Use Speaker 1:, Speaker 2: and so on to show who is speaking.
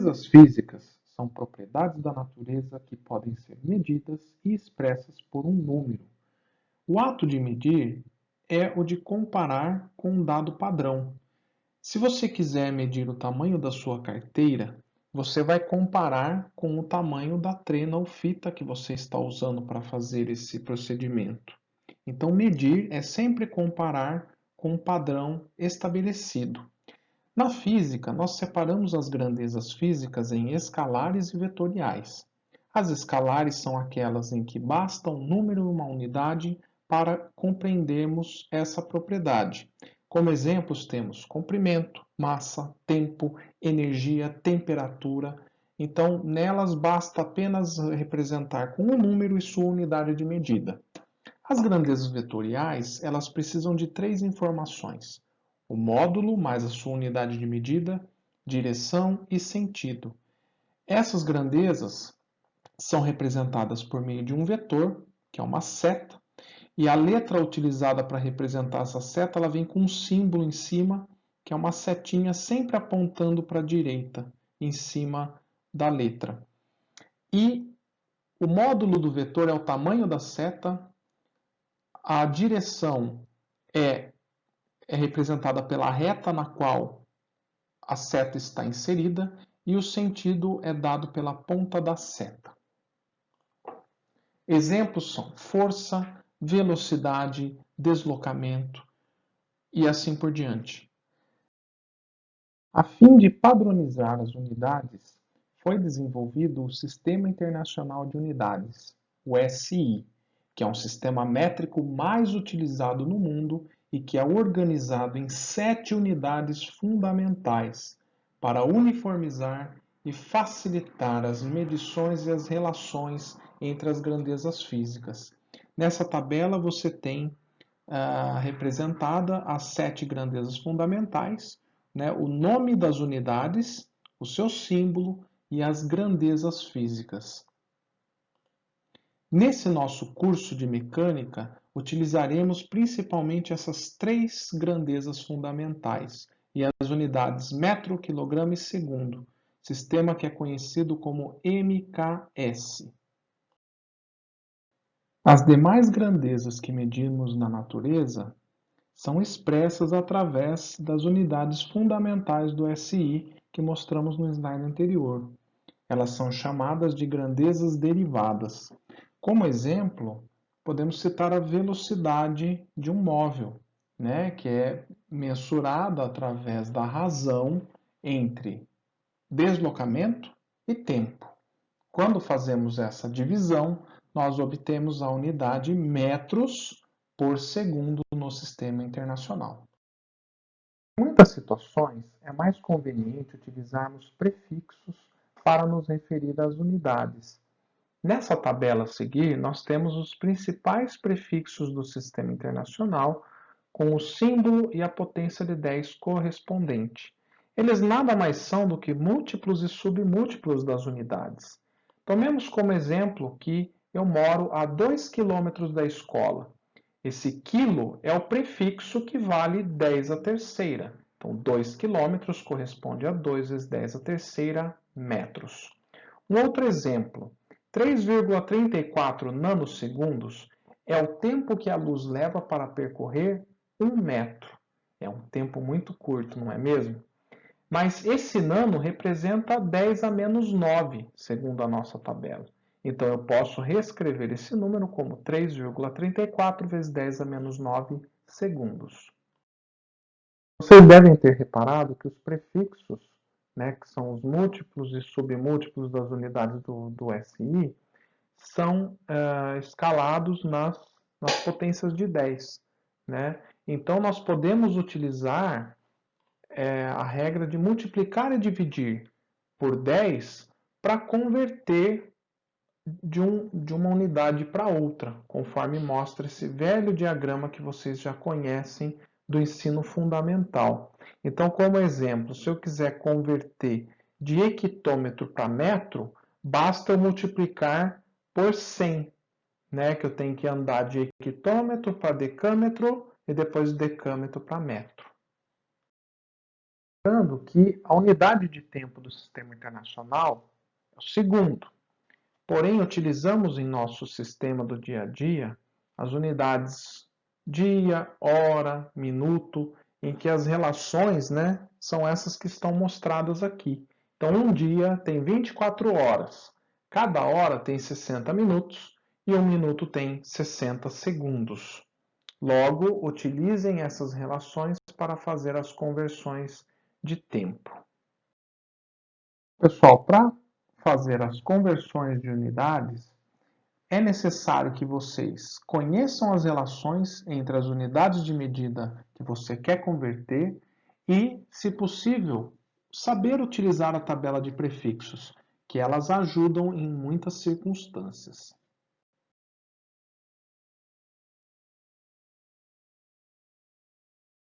Speaker 1: grandezas físicas são propriedades da natureza que podem ser medidas e expressas por um número. O ato de medir é o de comparar com um dado padrão. Se você quiser medir o tamanho da sua carteira, você vai comparar com o tamanho da trena ou fita que você está usando para fazer esse procedimento. Então, medir é sempre comparar com um padrão estabelecido. Na física, nós separamos as grandezas físicas em escalares e vetoriais. As escalares são aquelas em que basta um número e uma unidade para compreendermos essa propriedade. Como exemplos, temos comprimento, massa, tempo, energia, temperatura. Então, nelas basta apenas representar com um número e sua unidade de medida. As grandezas vetoriais, elas precisam de três informações: o módulo mais a sua unidade de medida, direção e sentido. Essas grandezas são representadas por meio de um vetor, que é uma seta, e a letra utilizada para representar essa seta, ela vem com um símbolo em cima, que é uma setinha sempre apontando para a direita, em cima da letra. E o módulo do vetor é o tamanho da seta, a direção é representada pela reta na qual a seta está inserida e o sentido é dado pela ponta da seta. Exemplos são força, velocidade, deslocamento e assim por diante. A fim de padronizar as unidades, foi desenvolvido o Sistema Internacional de Unidades, o SI, que é um sistema métrico mais utilizado no mundo e que é organizado em 7 unidades fundamentais para uniformizar e facilitar as medições e as relações entre as grandezas físicas. Nessa tabela você tem representada as 7 grandezas fundamentais, né, o nome das unidades, o seu símbolo e as grandezas físicas. Nesse nosso curso de mecânica, utilizaremos principalmente essas 3 grandezas fundamentais e as unidades metro, quilograma e segundo, sistema que é conhecido como MKS. As demais grandezas que medimos na natureza são expressas através das unidades fundamentais do SI que mostramos no slide anterior. Elas são chamadas de grandezas derivadas. Como exemplo, podemos citar a velocidade de um móvel, né, que é mensurada através da razão entre deslocamento e tempo. Quando fazemos essa divisão, nós obtemos a unidade metros por segundo no sistema internacional. Em muitas situações, é mais conveniente utilizarmos prefixos para nos referir às unidades. Nessa tabela a seguir, nós temos os principais prefixos do sistema internacional, com o símbolo e a potência de 10 correspondente. Eles nada mais são do que múltiplos e submúltiplos das unidades. Tomemos como exemplo que eu moro a 2 km da escola. Esse quilo é o prefixo que vale 10 à terceira. Então, 2 km corresponde a 2 vezes 10 à terceira metros. Um outro exemplo, 3,34 nanosegundos é o tempo que a luz leva para percorrer 1 metro. É um tempo muito curto, não é mesmo? Mas esse nano representa 10 a menos 9, segundo a nossa tabela. Então, eu posso reescrever esse número como 3,34 vezes 10 a menos 9 segundos. Vocês devem ter reparado que os prefixos, né, que são os múltiplos e submúltiplos das unidades do SI, são escalados nas potências de 10. Né? Então, nós podemos utilizar a regra de multiplicar e dividir por 10 para converter de uma unidade para outra, conforme mostra esse velho diagrama que vocês já conhecem do ensino fundamental. Então, como exemplo, se eu quiser converter de hectômetro para metro, basta eu multiplicar por 100, né? Que eu tenho que andar de hectômetro para decâmetro e depois de decâmetro para metro. lembrando que a unidade de tempo do Sistema Internacional é o segundo. Porém, utilizamos em nosso sistema do dia a dia as unidades dia, hora, minuto, em que as relações, são essas que estão mostradas aqui. Então, um dia tem 24 horas, cada hora tem 60 minutos e um minuto tem 60 segundos. Logo, utilizem essas relações para fazer as conversões de tempo. Pessoal, para fazer as conversões de unidades, é necessário que vocês conheçam as relações entre as unidades de medida que você quer converter e, se possível, saber utilizar a tabela de prefixos, que elas ajudam em muitas circunstâncias.